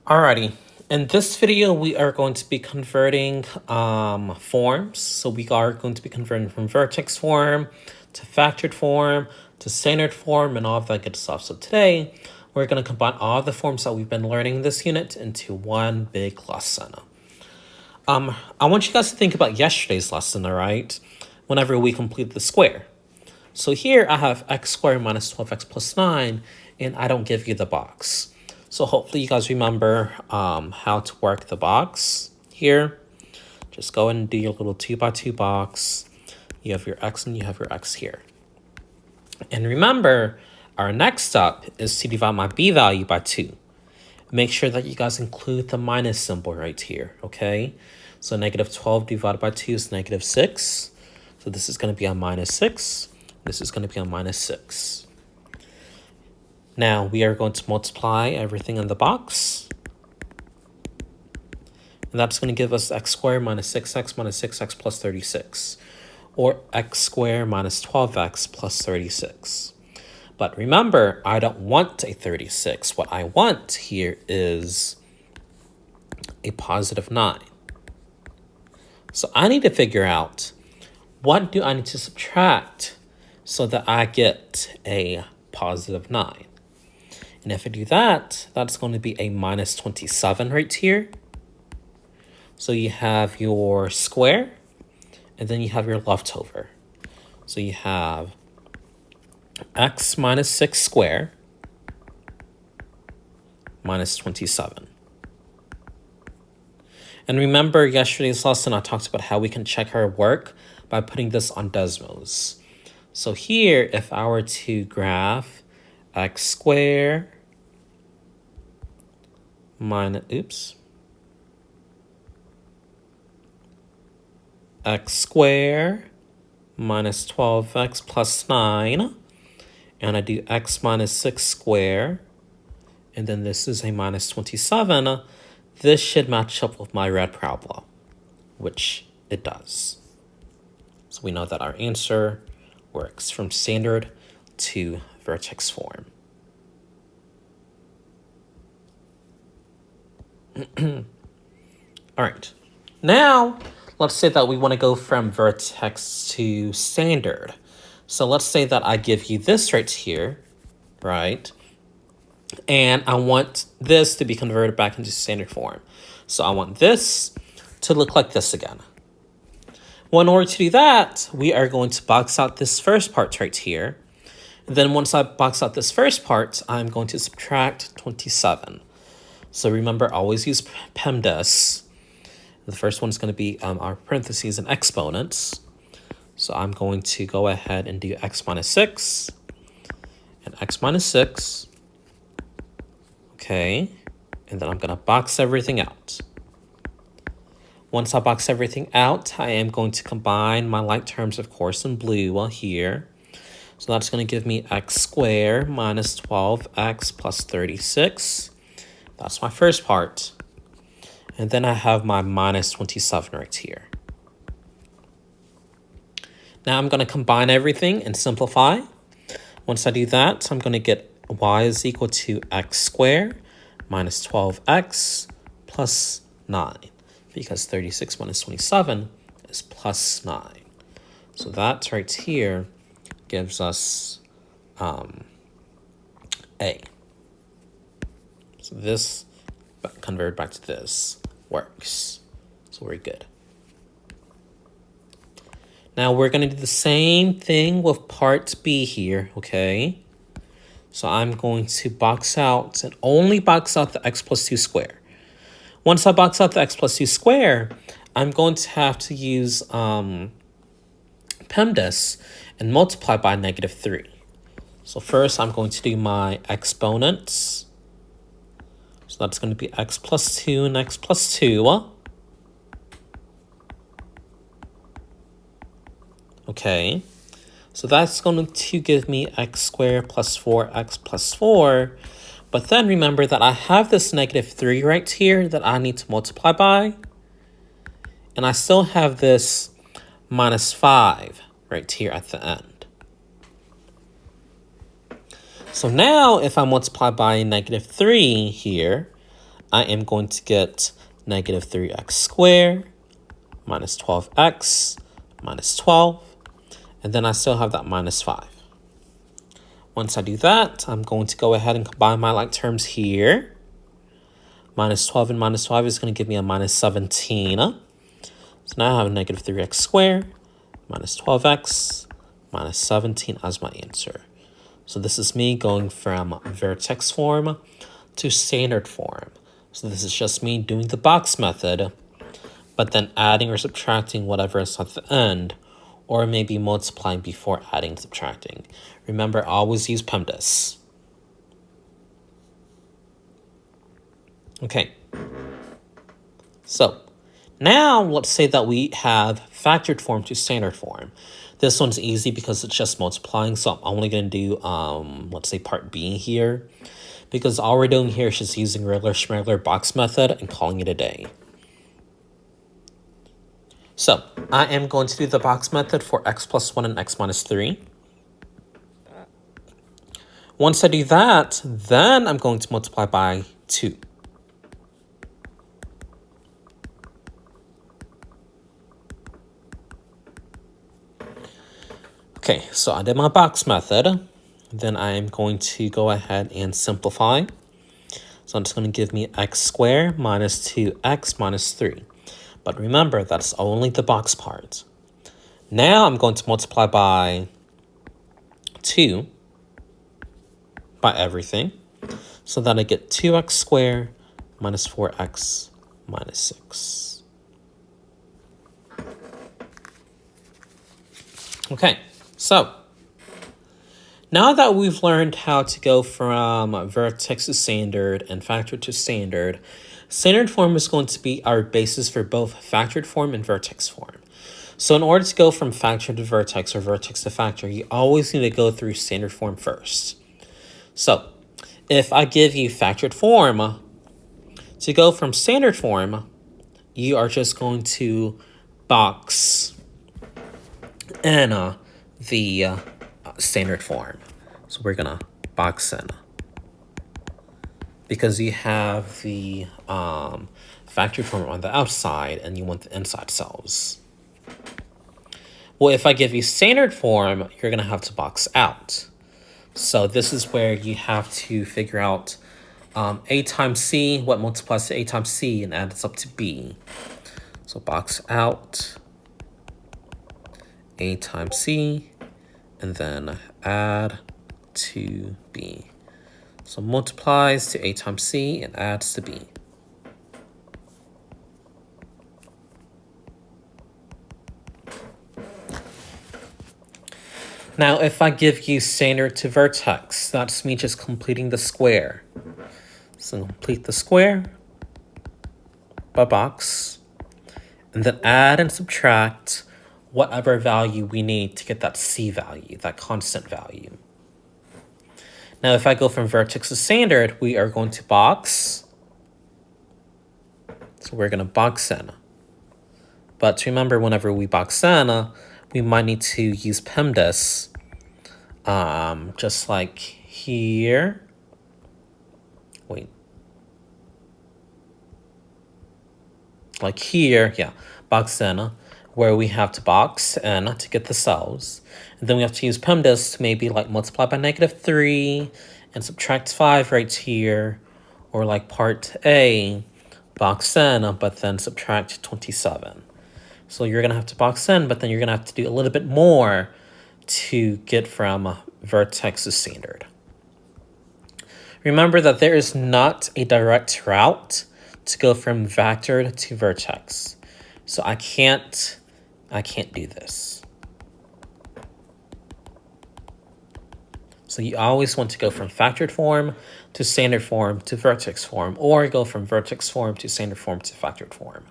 Alrighty, in this video we are going to be converting forms. So we are going to be converting from vertex form to factored form to standard form and all of that good stuff. So today we're going to combine all the forms that we've been learning in this unit into one big lesson. I want you guys to think about yesterday's lesson, all right? Whenever we complete the square. So here I have x squared minus 12x plus 9, and I don't give you the box. So hopefully you guys remember how to work the box here. Just go and do your little 2x2 box. You have your x and you have your x here. And remember, our next step is to divide my b value by 2. Make sure that you guys include the minus symbol right here, okay? So negative 12 divided by 2 is negative 6. So this is going to be a minus 6. This is going to be a minus 6. Now we are going to multiply everything in the box. And that's going to give us x squared minus 6x minus 6x plus 36. Or x squared minus 12x plus 36. But remember, I don't want a 36. What I want here is a positive 9. So I need to figure out what do I need to subtract so that I get a positive 9. And if I do that, that's going to be a minus 27 right here. So you have your square, and then you have your leftover. So you have x minus 6 squared minus 27. And remember yesterday's lesson, I talked about how we can check our work by putting this on Desmos. So here, if I were to graph x squared minus, x squared minus 12x plus 9, and I do x minus 6 squared, and then this is a minus 27, this should match up with my red parabola, which it does. So we know that our answer works from standard to vertex form. All right, now let's say that we want to go from vertex to standard. So let's say that I give you this right here, right? And I want this to be converted back into standard form. So I want this to look like this again. Well, in order to do that, we are going to box out this first part right here. And then once I box out this first part, I'm going to subtract 27. So remember, always use PEMDAS. The first one is going to be our parentheses and exponents. So I'm going to go ahead and do x minus 6 and x minus 6. Okay, and then I'm going to box everything out. Once I box everything out, I am going to combine my like terms, of course, in blue here. So that's going to give me x squared minus 12x plus 36. That's my first part. And then I have my minus 27 right here. Now I'm going to combine everything and simplify. Once I do that, I'm going to get y is equal to x squared minus 12x plus 9. Because 36 minus 27 is plus 9. So that right here gives us A. So this converted back to this works. So we're good. Now we're going to do the same thing with part B here, okay? So I'm going to box out and only box out the x plus 2 squared. Once I box out the x plus 2 squared, I'm going to have to use PEMDAS and multiply by negative 3. So first I'm going to do my exponents. So that's going to be x plus 2 and x plus 2. Okay, so that's going to give me x squared plus 4x plus 4. But then remember that I have this negative 3 right here that I need to multiply by. And I still have this minus 5 right here at the end. So now if I multiply by negative 3 here, I am going to get negative 3x squared minus 12x minus 12. And then I still have that minus 5. Once I do that, I'm going to go ahead and combine my like terms here. Minus 12 and minus 5 is going to give me a minus 17. So now I have negative 3x squared minus 12x minus 17 as my answer. So this is me going from vertex form to standard form. So this is just me doing the box method, but then adding or subtracting whatever is at the end, or maybe multiplying before adding and subtracting. Remember, always use PEMDAS. Okay. So now let's say that we have factored form to standard form. This one's easy because it's just multiplying, so I'm only going to do, let's say, part B here. Because all we're doing here is just using regular schmegular box method and calling it a day. So I am going to do the box method for x plus 1 and x minus 3. Once I do that, then I'm going to multiply by 2. Okay, so I did my box method. Then I'm going to go ahead and simplify. So it's going to give me x squared minus 2x minus 3. But remember, that's only the box part. Now I'm going to multiply by 2 by everything. So that I get 2x squared minus 4x minus 6. Okay, so now that we've learned how to go from vertex to standard and factored to standard, standard form is going to be our basis for both factored form and vertex form. So in order to go from factor to vertex or vertex to factor, you always need to go through standard form first. So if I give you factored form, to go from standard form, you are just going to box in the standard form. So we're going to box in. Because you have the factored form on the outside and you want the inside cells. Well, if I give you standard form, you're going to have to box out. So this is where you have to figure out a times c, what multiplies to a times c, and adds up to b. So box out a times c, and then add to b. So multiplies to a times c and adds to b. Now, if I give you standard to vertex, that's me just completing the square. So complete the square by box, and then add and subtract whatever value we need to get that c value, that constant value. Now, if I go from vertex to standard, we are going to box. So we're going to box in. But remember, whenever we box in, we might need to use PEMDAS, just like here. Wait. Like here, yeah, box in, where we have to box in to get the cells. And then we have to use PEMDAS to maybe like multiply by negative 3 and subtract 5 right here. Or like part A, box in, but then subtract 27. So you're going to have to box in, but then you're going to have to do a little bit more to get from vertex to standard. Remember that there is not a direct route to go from factored to vertex. So I can't do this. So you always want to go from factored form to standard form to vertex form, or go from vertex form to standard form to factored form.